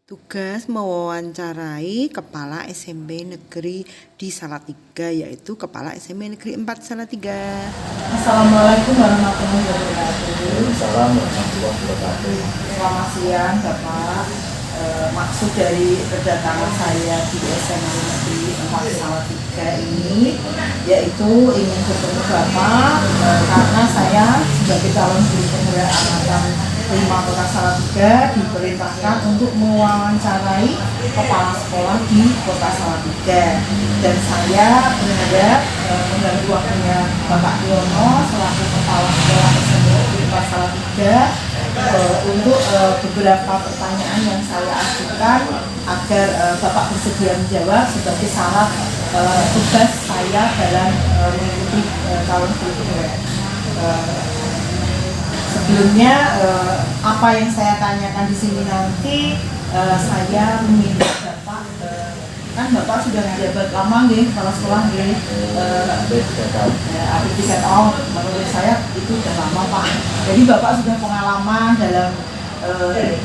Tugas mewawancarai Kepala SMP Negeri di Salatiga, yaitu Kepala SMP Negeri 4 Salatiga. Assalamualaikum warahmatullahi wabarakatuh. Waalaikumsalam warahmatullahi wabarakatuh. Selamat siang Bapak. Maksud dari kedatangan saya di SMP Negeri 4 Salatiga ini yaitu ingin bertemu Bapak karena saya sebagai calon guru pemuda angkatan 5 Kota Salatiga diperintahkan untuk mewawancarai kepala sekolah di Kota Salatiga, dan saya berharap mengganggu waktunya Bapak Diono selaku kepala sekolah SMP Negeri 4 Salatiga untuk beberapa pertanyaan yang saya ajukan agar Bapak bersedia menjawab sebagai syarat tugas saya dalam mengikuti calon guru pemuda. Sebelumnya apa yang saya tanyakan di sini nanti saya meminta Bapak, kan Bapak sudah menjabat lama nih kepala sekolah nih, hampir 3 tahun. Menurut saya itu sudah lama Pak. Jadi Bapak sudah pengalaman dalam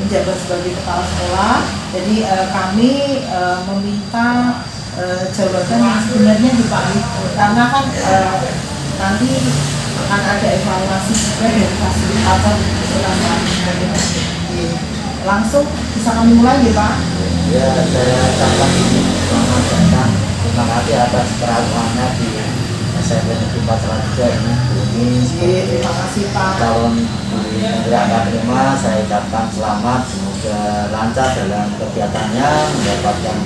menjabat sebagai kepala sekolah. Jadi kami meminta jawaban yang sebenarnya di Pak, karena kan nanti akan ada evaluasi juga dari fasilitator langsung bisa kami mulai ya Pak. Ya, saya ucapkan selamat datang. Terima kasih atas kerawatannya di SMP Negeri 4 Salatiga ini. Terima kasih Pak. Calon guru Menteri Angkatan 5, saya ucapkan selamat, semoga lancar dalam kegiatannya, mendapatkan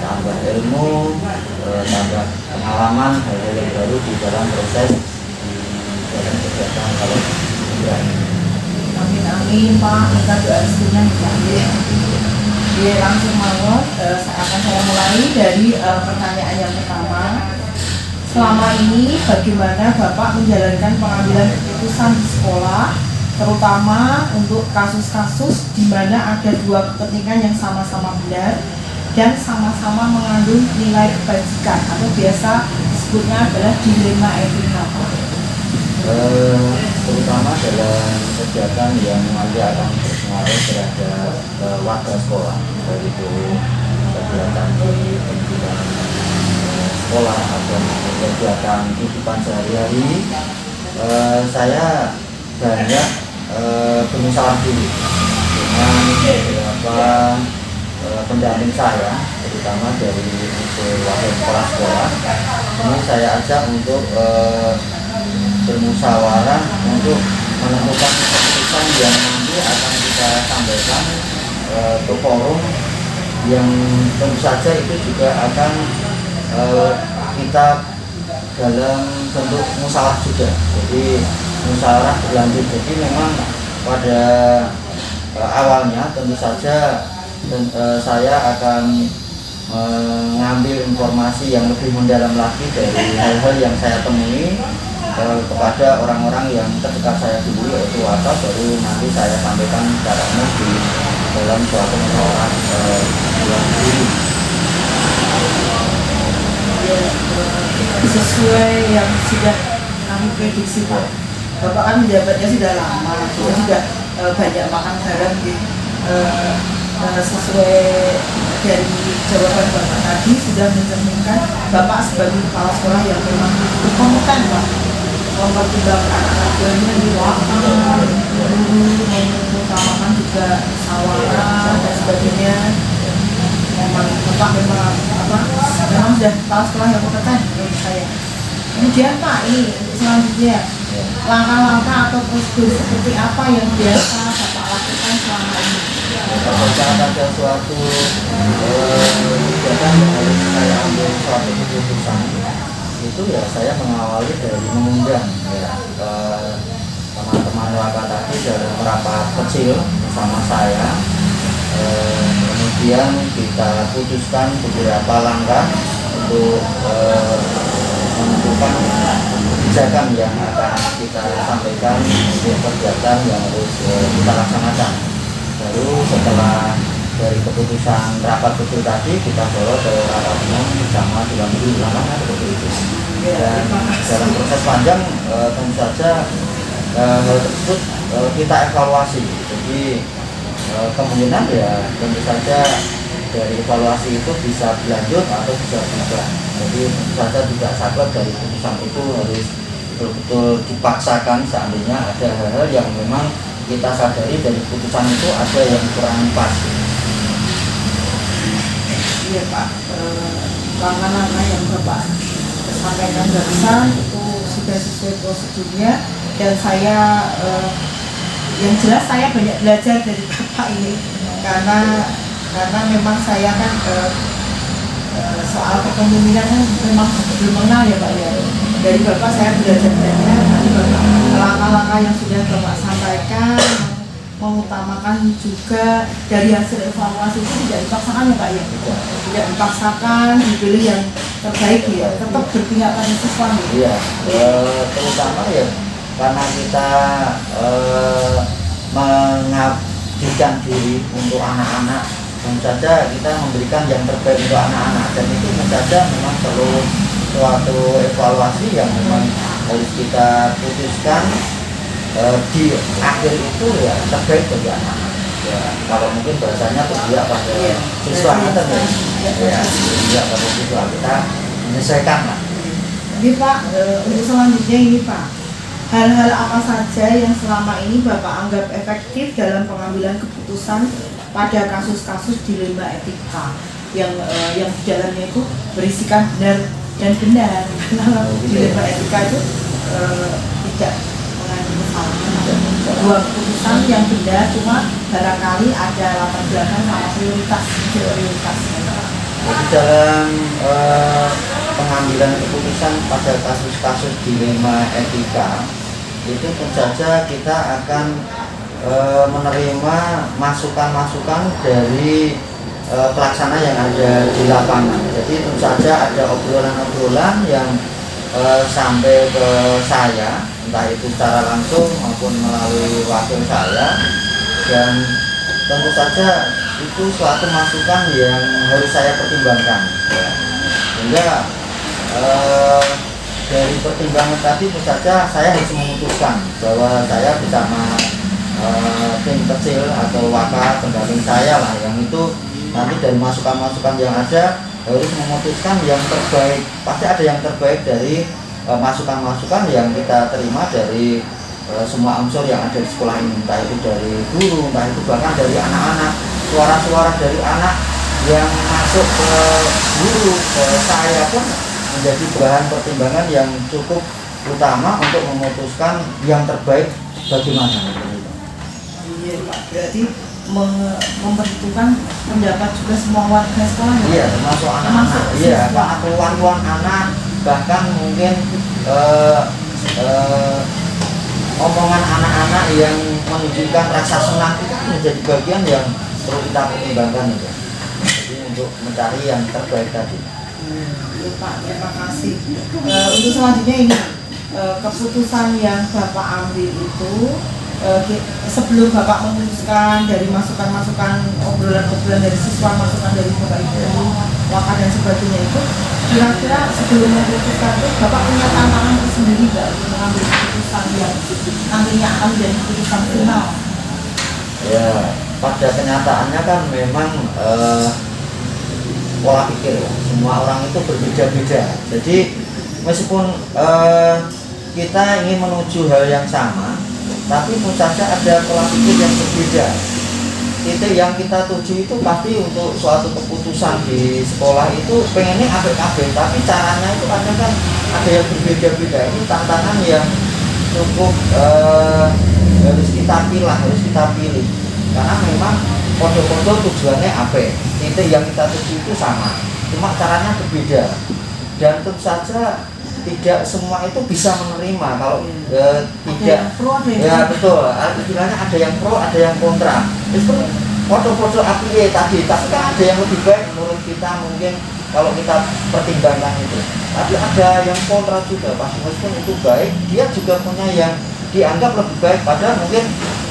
tambah ilmu, tambah pengalaman, hal-hal yang baru di dalam proses dalam kegiatan kalau Amin amin Pak, minta doa restunya ya. Dia langsung mawon, saya mulai dari pertanyaan yang pertama. Selama ini bagaimana Bapak menjalankan pengambilan keputusan di sekolah, terutama untuk kasus-kasus di mana ada dua kepentingan yang sama-sama benar dan sama-sama mengandung nilai kebajikan atau biasa disebutnya adalah dilema etika Pak. Terutama dalam kegiatan yang nanti akan berpengaruh terhadap warga sekolah, baik itu kegiatan di pendidikan sekolah atau kegiatan kehidupan sehari-hari. Saya banyak bermusyawarah dulu dengan beberapa pendamping saya, terutama dari wakil kepala sekolah. Ini saya ajak untuk bermusyawarah untuk menentukan keputusan yang nanti akan kita sampaikan ke forum yang tentu saja itu juga akan kita dalam bentuk musyawarah juga. Jadi musyawarah berlanjut. Jadi memang pada awalnya tentu saja saya akan mengambil informasi yang lebih mendalam lagi dari hal-hal yang saya temui kepada orang-orang yang terdekat saya dulu, yaitu atas, baru nanti saya sampaikan secara umum di dalam suatu musyawarah yang dulu. Sesuai yang sudah kami prediksi Pak, Bapak kan menjabatnya sudah lama, kita sudah banyak makan garam gitu. Sesuai dari jawaban Bapak tadi sudah mencerminkan Bapak sebagai kepala sekolah yang memang berkompeten Pak, mempertimbangkan anak buahnya di waktu, mengutamakan juga musyawarah dan sebagainya. Memang Bapak memang sudah kepala sekolah yang kompeten menurut saya. Kemudian Pak, ini untuk selanjutnya langkah-langkah atau prosedur seperti apa yang biasa Bapak lakukan selama ini? Kalau saat ada suatu kegiatan yang harus saya ambil suatu keputusan, itu ya saya mengawali dari mengundang ya teman-teman wakil tadi dalam rapat kecil bersama saya. Kemudian kita putuskan beberapa langkah untuk menentukan kebijakan yang akan kita sampaikan untuk kegiatan yang harus kita laksanakan. Baru setelah dari keputusan rapat kecil tadi kita bawa ke rapat umum bersama Dewan Guru Ulama seperti itu. Dan dalam proses panjang tentu saja hal tersebut kita evaluasi. Jadi kemungkinan ya tentu saja dari evaluasi itu bisa berlanjut atau bisa berubah. Jadi tentu saja tidak saklek dari putusan itu harus betul-betul dipaksakan. Seandainya ada hal-hal yang memang kita sadari dari putusan itu ada yang kurang pas. Iya Pak, langkah-langkah yang Bapak sampaikan barusan itu sudah sesuai prosedurnya, dan saya yang jelas saya banyak belajar dari Bapak ini, karena memang saya kan soal kepemimpinan kan memang belum mengenal ya Pak ya. Dari Bapak saya belajar banyak, nanti Bapak langkah-langkah yang sudah Bapak sampaikan mengutamakan juga dari hasil evaluasi itu tidak dipaksakan ya Pak ya, tidak dipaksakan, dipilih yang terbaik ya, tetap berpihak pada siswa. Iya, terutama ya karena kita mengabdikan diri untuk anak-anak, tentu saja kita memberikan yang terbaik untuk anak-anak, dan itu tentu saja memang perlu suatu evaluasi yang memang harus kita putuskan di akhir itu ya terbaik bagi anak-anak. Ya, kalau mungkin bahasanya berpihak pada siswa kita ya, berpihak pada siswa kita menyelesaikan lah. Jadi Pak, untuk selanjutnya ini Pak, hal-hal apa saja yang selama ini Bapak anggap efektif dalam pengambilan keputusan pada kasus-kasus dilema etika yang di dalamnya itu berisikan benar dan benar. Karena dilema etika itu tidak mengandung kesalahan. Dua keputusan yang benar, cuma barangkali ada latar belakang sama prioritas. Jadi dalam pengambilan keputusan pada kasus-kasus dilema etika itu tentu saja kita akan menerima masukan-masukan dari pelaksana yang ada di lapangan. Jadi tentu saja ada obrolan-obrolan yang sampai ke saya, entah itu secara langsung maupun melalui wakil saya, dan tentu saja itu suatu masukan yang harus saya pertimbangkan ya. Sehingga dari pertimbangan tadi tentu saja saya harus memutuskan bahwa saya bersama tim kecil atau wakil pendamping saya lah, yang itu nanti dari masukan-masukan yang ada harus memutuskan yang terbaik. Pasti ada yang terbaik dari masukan-masukan yang kita terima dari semua unsur yang ada di sekolah ini, entah itu dari guru, entah itu bahkan dari anak-anak, suara-suara dari anak yang masuk ke guru, ke saya pun menjadi bahan pertimbangan yang cukup utama untuk memutuskan yang terbaik bagaimana. Iya Pak, berarti memperhitungkan pendapat juga semua warga sekolah ya? Iya, termasuk anak-anak, iya, keluhan-keluhan anak, bahkan mungkin omongan anak-anak yang menunjukkan rasa senang itu menjadi bagian yang perlu kita pertimbangkan itu. Jadi untuk mencari yang terbaik tadi. Ya Pak, terima kasih. Untuk selanjutnya ini keputusan yang Bapak ambil itu sebelum Bapak memutuskan dari masukan-masukan obrolan-obrolan dari siswa, masukan dari Bapak Ibu, wakil dan sebagainya itu, kira-kira sebelum memutuskan itu Bapak punya tantangan tersendiri nggak untuk mengambil keputusan yang nantinya akan menjadi keputusan final? Ya, pada kenyataannya kan memang pola pikir ya, semua orang itu berbeda-beda. Jadi meskipun kita ingin menuju hal yang sama, tapi pun saja ada pola pikir yang berbeda. Titik yang kita tuju itu pasti untuk suatu keputusan di sekolah itu pengennya apik-apik, tapi caranya itu kadang kan ada yang berbeda-beda. Ini tantangan yang cukup harus kita pilih, karena memang foto-foto tujuannya apik, titik yang kita tuju itu sama, cuma caranya berbeda, dan tentu saja tidak semua itu bisa menerima kalau tidak ya betul, istilahnya ada yang pro ada yang kontra. Itu foto-foto API tadi, tapi kan ada yang lebih baik menurut kita mungkin kalau kita pertimbangkan itu, tapi ada yang kontra juga. Pasti meskipun itu baik, dia juga punya yang dianggap lebih baik, padahal mungkin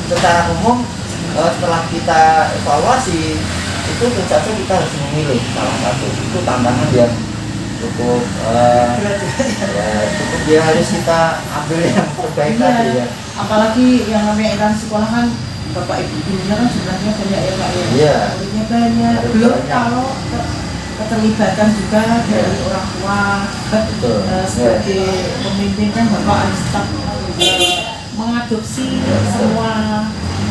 secara umum setelah kita evaluasi itu tentu saja kita harus memilih salah satu. Itu tantangan yang cukup cukup dia harus kita ambil yang terbaik tadi ya. Apalagi yang namanya instansi sekolah kan bapak ibu gurunya kan jumlahnya banyak ya Pak ya. Iya. Muridnya banyak. Murid Belum banyak. kalau keterlibatan juga dari orang tua Betul. sebagai pemimpin kan bapak harus tetap mengadopsi semua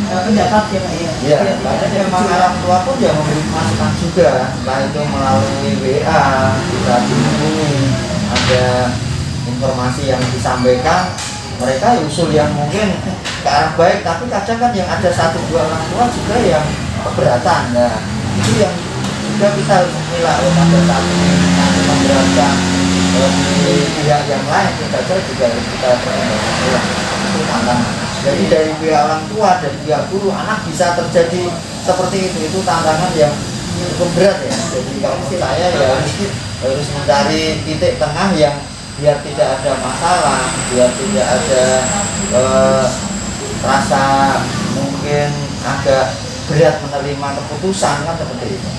pendapat ya Pak ya. Iya, Biar tidak karena ada memang kecurangan. orang tua pun ya memberi masukan juga, entah itu melalui WA, kita dihubungi, ada informasi yang disampaikan, mereka usul yang mungkin ke arah baik, tapi kadang kan yang ada satu dua orang tua juga yang keberatan. Nah, itu yang juga kita harus memilah pada saat ini nanti memberatkan di pihak yang lain, itu saja juga harus kita pertimbangkan. Itu tantangan. Jadi dari pihak orang tua, dari pihak guru, anak bisa terjadi seperti itu tantangan yang cukup berat ya. Jadi kalau menurut saya ya harus mencari titik tengah yang biar tidak ada masalah, biar tidak ada rasa mungkin agak berat menerima keputusan kan seperti itu.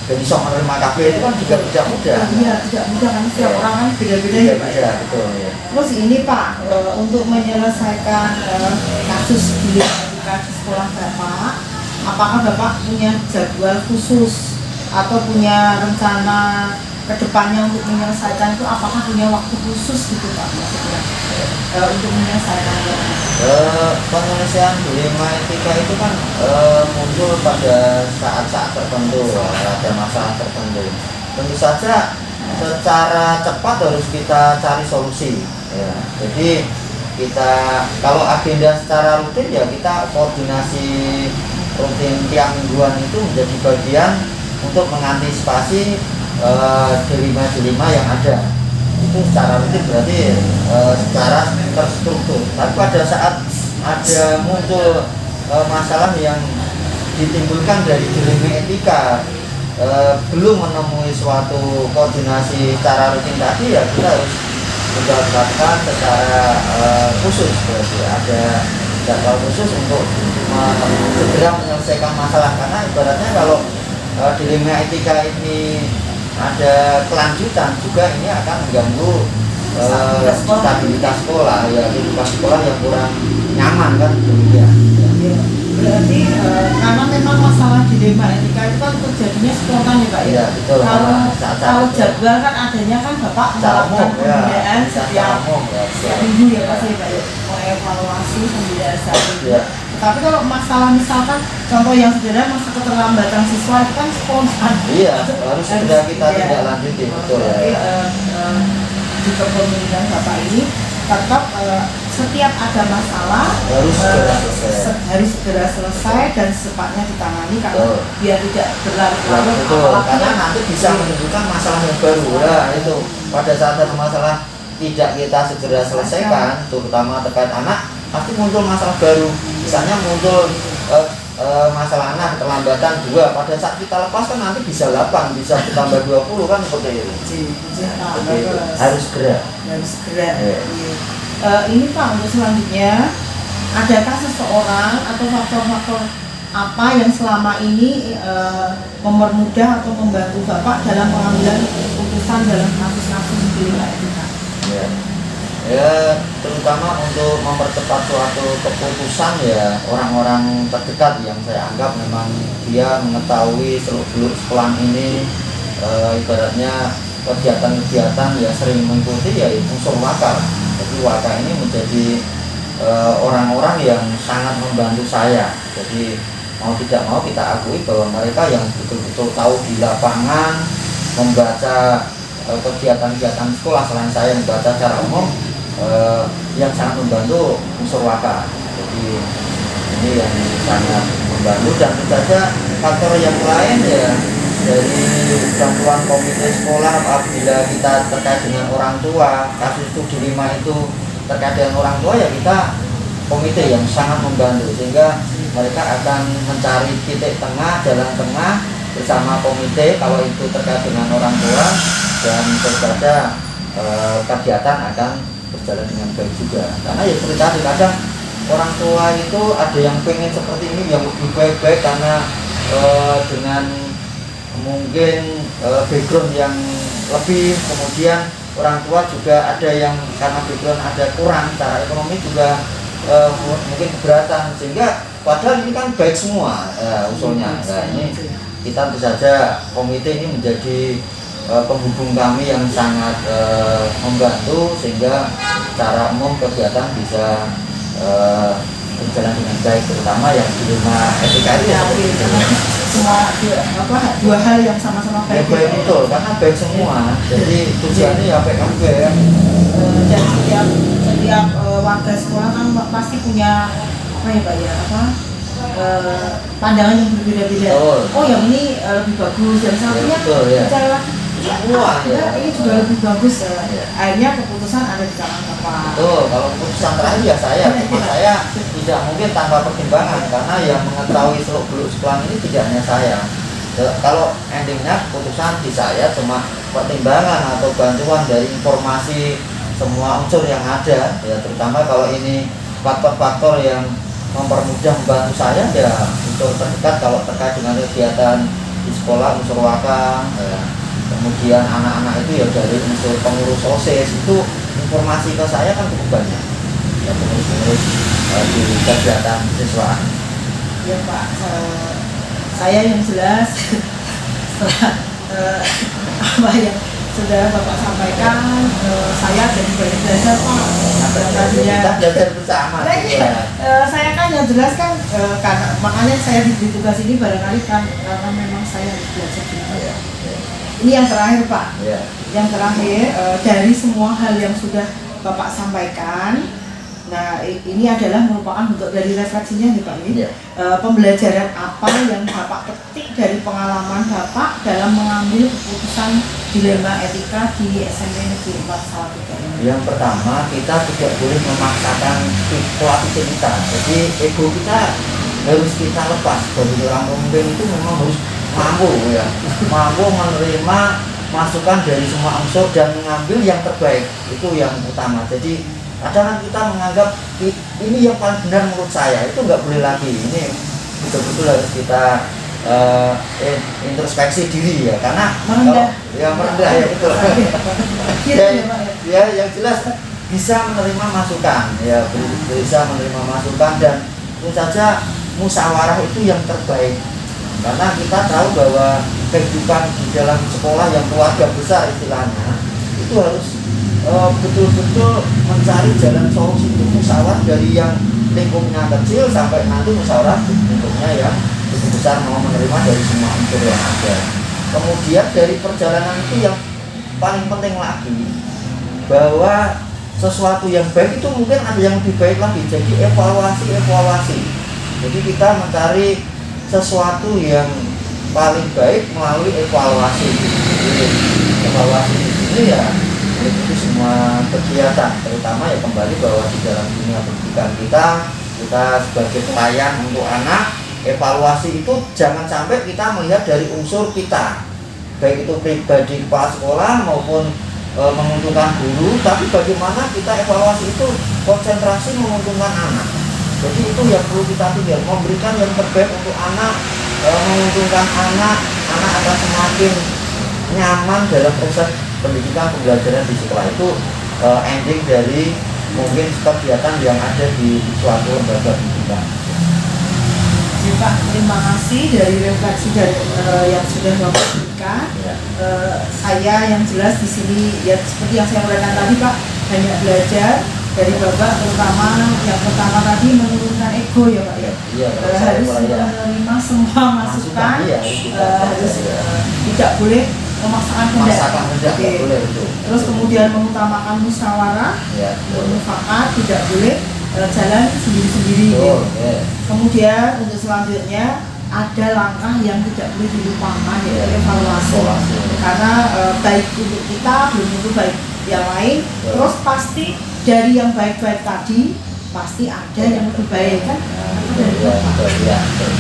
Dan bisa menerima kabeh itu kan juga tidak mudah. Iya, tidak mudah kan setiap orang kan beda-beda ya Pak. Iya, betul ya. Terus ini Pak, untuk menyelesaikan kasus dilematika di sekolah Bapak, apakah Bapak punya jadwal khusus atau punya rencana ke depannya untuk menyelesaikan itu, apakah punya waktu khusus gitu Pak maksudnya untuk menyelesaikan itu? Penyelesaian dilema etika itu kan muncul pada saat-saat tertentu, ada masalah tertentu. Tentu saja secara cepat harus kita cari solusi. Ya. Jadi kita kalau agenda secara rutin ya kita koordinasi rutin tiap mingguan itu menjadi bagian untuk mengantisipasi dilema-dilema yang ada. Itu secara rutin berarti secara terstruktur. Tapi pada saat ada muncul masalah yang ditimbulkan dari dilema etika, belum menemui suatu koordinasi secara rutin tadi, ya kita harus melakukan secara khusus, berarti ada jadwal khusus untuk segera menyelesaikan masalah. Karena ibaratnya kalau dilema etika ini ada kelanjutan juga, ini akan mengganggu stabilitas sekolah, ya kehidupan sekolah yang kurang nyaman kan demikian. Ya, berarti karena memang masalah dilema etika itu kan terjadinya spontan ya Pak ya. Iya, betul. Kalau jadwal kan adanya kan Bapak melakukan pembinaan setiap minggu ya pasti ya Pak ya, mengevaluasi pembinaan saat itu. Ya. Tapi kalau masalah misalkan contoh yang sederhana, masa keterlambatan siswa itu kan spontan. Iya, harus segera kita tidak lanjuti, betul ya. Di kepemimpinan Bapak ini tetap setiap ada masalah harus segera selesai dan secepatnya ditangani karena biar tidak berlarut-larut. Betul, karena nanti bisa menimbulkan masalah yang baru. Nah, itu pada saat ada masalah tidak kita segera selesaikan, terutama terkait anak, pasti muncul masalah baru. Misalnya muncul masalah anak keterlambatan 2, pada saat kita lepaskan nanti bisa 8, bisa ditambah 20 kan seperti itu. Harus segera. Harus segera. Ya. Ini Pak, untuk selanjutnya, adakah seseorang atau faktor-faktor apa yang selama ini mempermudah atau membantu Bapak dalam pengambilan keputusan dalam kasus-kasus dilema etika? Ya. Ya, terutama untuk mempercepat suatu keputusan ya orang-orang terdekat yang saya anggap memang dia mengetahui seluk-beluk sekolah ini, ibaratnya kegiatan-kegiatan ya sering mengikuti ya unsur wakar. Jadi wakar ini menjadi orang-orang yang sangat membantu saya. Jadi mau tidak mau kita akui bahwa mereka yang betul-betul tahu di lapangan, membaca kegiatan-kegiatan sekolah selain saya membaca secara umum, yang sangat membantu unsur wakar. Jadi ini yang sangat membantu. Dan tentu saja faktor yang lain ya dari bantuan komite sekolah apabila kita terkait dengan orang tua, kasus itu dilema itu terkait dengan orang tua ya kita komite yang sangat membantu, sehingga mereka akan mencari titik tengah, jalan tengah bersama komite kalau itu terkait dengan orang tua, dan tentu saja kegiatan akan berjalan dengan baik juga. Karena ya seperti tadi, kadang orang tua itu ada yang pengen seperti ini yang lebih baik-baik karena dengan mungkin background yang lebih, kemudian orang tua juga ada yang karena background ada kurang secara ekonomi juga mungkin keberatan, sehingga padahal ini kan baik semua usulnya. Nah, ini kita tentu saja komite ini menjadi penghubung kami yang sangat membantu sehingga secara umum kegiatan bisa berjalan dengan baik, terutama yang di rumah etika itu ya seperti itu. Semua dua hal yang sama-sama Ya, baik. baik betul, karena baik semua. Jadi tujuannya ya baik kan baik. Dan setiap warga sekolah kan pasti punya apa ya Pak ya, pandangan yang berbeda-beda. Oh yang ini lebih bagus, yang satunya betul, ya. bicara lagi Semua ya. ini juga lebih bagus. Ya. Akhirnya keputusan ada di tangan Bapak. Betul, kalau keputusan terakhir ya saya tidak mungkin tanpa pertimbangan, karena yang mengetahui seluk-beluk sekolah ini tidak hanya saya. Kalau endingnya keputusan di saya, cuma pertimbangan atau bantuan dari informasi semua unsur yang ada, ya terutama kalau ini faktor-faktor yang mempermudah membantu saya, ya unsur terdekat kalau terkait dengan kegiatan di sekolah, unsur wakam, kemudian anak-anak itu ya dari unsur pengurus OSIS, itu informasi ke saya kan cukup banyak ya, pengurus di kegiatan siswaan. Ya Pak, saya yang jelas setelah apa yang sudah Bapak sampaikan, saya jadi banyak belajar Pak. Kita belajar bersama. Saya kan yang jelas kan karena makanya saya diberi tugas ini barangkali kan karena memang saya harus belajar juga. Ini yang terakhir Pak. Yang terakhir dari semua hal yang sudah Bapak sampaikan, nah ini adalah merupakan bentuk dari refleksinya nih Pak ini. Pembelajaran apa yang Bapak petik dari pengalaman Bapak dalam mengambil keputusan dilema etika di SMP Negeri 4 Salatiga ini? Yang pertama, kita tidak boleh memaksakan pola pikir kita. Jadi ego kita harus kita lepas. Bagi orang pemimpin itu memang harus mampu menerima masukan dari semua unsur dan mengambil yang terbaik, itu yang utama. Jadi kadang kita menganggap ini yang paling benar menurut saya, itu nggak boleh lagi. Ini betul-betul harus kita introspeksi diri ya, karena merendah ya betul. Ya yang jelas bisa menerima masukan ya, bisa menerima masukan, dan tentu saja musyawarah itu yang terbaik. Karena kita tahu bahwa kehidupan di dalam sekolah yang keluarga besar istilahnya, itu harus betul-betul mencari jalan solusi itu musyawarah dari yang lingkupnya kecil sampai nanti musyawarah bentuknya yang lebih besar, mau menerima dari semua unsur yang ada. Kemudian dari perjalanan itu yang paling penting lagi, bahwa sesuatu yang baik itu mungkin ada yang lebih baik lagi. Jadi evaluasi. Jadi kita mencari sesuatu yang paling baik melalui evaluasi. Jadi, evaluasi di sini ya meliputi semua kegiatan, terutama ya kembali bahwa di dalam dunia pendidikan kita sebagai pelayan untuk anak, evaluasi itu jangan sampai kita melihat dari unsur kita, baik itu pribadi kepala sekolah maupun menguntungkan guru, tapi bagaimana kita evaluasi itu konsentrasi menguntungkan anak. Jadi itu yang perlu kita tinggal, memberikan yang terbaik untuk anak, menguntungkan anak akan semakin nyaman dalam proses pendidikan pembelajaran di sekolah. Itu ending dari mungkin kegiatan yang ada di suatu lembaga pendidikan. Ya Pak, terima kasih dari refleksi dari yang sudah Bapak berikan. Saya yang jelas di sini ya seperti yang saya uraikan tadi Pak, banyak belajar dari Bapak, terutama yang pertama tadi menurunkan ego ya Pak ya. Harus menerima semua masukan, harus tidak boleh memaksakan kehendak. Terus kemudian mengutamakan musyawarah, bermufakat, tidak boleh jalan sendiri-sendiri. Kemudian untuk selanjutnya ada langkah yang tidak boleh dilupakan, yaitu evaluasi. Karena baik untuk kita belum tentu baik yang lain. Terus pasti dari yang baik-baik tadi pasti ada yang lebih baik kan?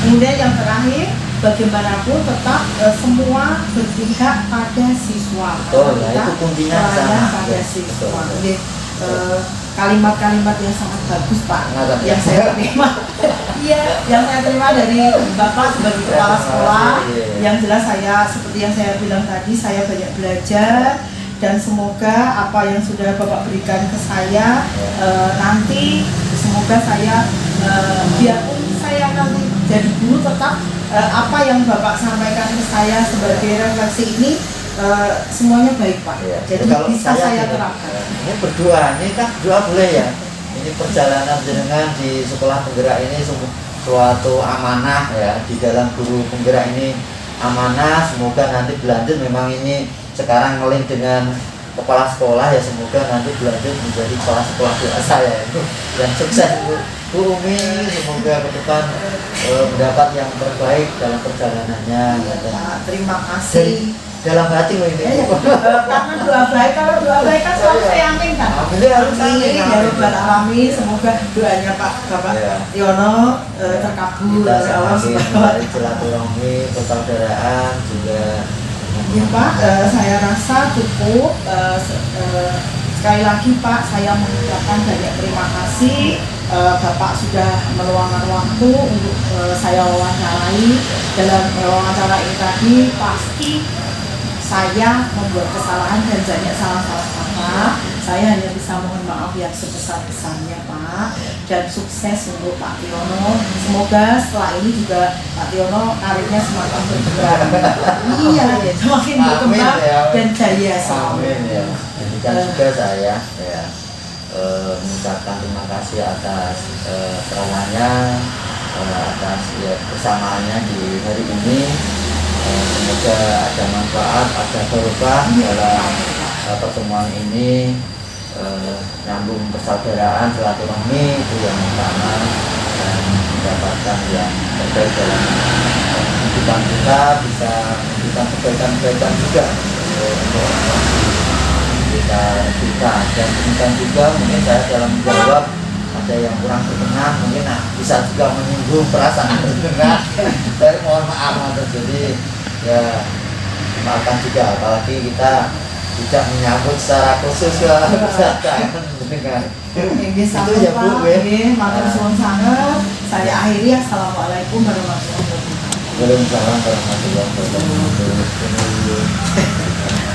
Kemudian yang terakhir, bagaimanapun tetap semua berpihak pada siswa. Itu kuncinya pada siswa. Jadi, kalimat-kalimat yang sangat bagus Pak, yang saya terima. Iya, yang saya terima dari Bapak sebagai kepala sekolah. Yang jelas saya seperti yang saya bilang tadi, saya banyak belajar. Dan semoga apa yang sudah Bapak berikan ke saya nanti semoga saya biarpun saya akan jadi guru tetap apa yang Bapak sampaikan ke saya sebagai refleksi ini semuanya baik Pak. Ya, Jadi kalau bisa saya gini, terapkan. ini berdoa, ini kan doa boleh ya. Ini perjalanan jenengan di sekolah penggerak ini suatu amanah ya, di dalam guru penggerak ini amanah. Semoga nanti berlanjut, memang ini sekarang ngeling dengan kepala sekolah ya, semoga nanti berlanjut menjadi kepala sekolah biasa ya, itu yang sukses Bu Umi. Semoga ke depan mendapat yang terbaik dalam perjalanannya ya, dan Pak, terima dari kasih. dalam hati loh ini. Karena doa baik, kalau doa baik kan selalu saya aminkan. Amin, harus amin, Ya amin. Rabbal Alamin, semoga doanya Bapak Iya. Yono terkabul Kita oleh Allah semakin Subhanahu wa dari silaturahmi, persaudaraan juga. Ya Pak, saya rasa cukup. Sekali lagi Pak, saya mengucapkan banyak terima kasih. Bapak sudah meluangkan waktu untuk saya wawancarai. Dalam wawancara ini tadi pasti saya membuat kesalahan dan banyak salah-salah kata. Saya hanya bisa mohon maaf yang sebesar-besarnya Pak. Dan sukses untuk Pak Tiono. Semoga setelah ini juga Pak Tiono karirnya semakin berkembang. Iya, semakin berkembang Amin, ya. dan jaya selalu. Amin ya. Demikian juga saya ya mengucapkan terima kasih atas perawannya, atas ya, kersamaannya di hari ini. Semoga ada manfaat, ada berkah dalam pertemuan ini, nyambung persaudaraan, silaturahmi itu yang utama, dan mendapatkan yang terbaik dalam kehidupan kita, bisa memberikan kebaikan-kebaikan juga untuk kita. Dan demikian juga mungkin saya dalam menjawab ada yang kurang berkenan, mungkin bisa juga menyinggung perasaan berkenan. Saya mohon maaf, jadi ya maafkan juga, apalagi kita tidak menyambut secara khusus ke perasaan dengan Itu ya Bu. matur suwun sangat. Saya akhiri. Assalamualaikum warahmatullahi wabarakatuh. Waalaikumsalam warahmatullahi wabarakatuh.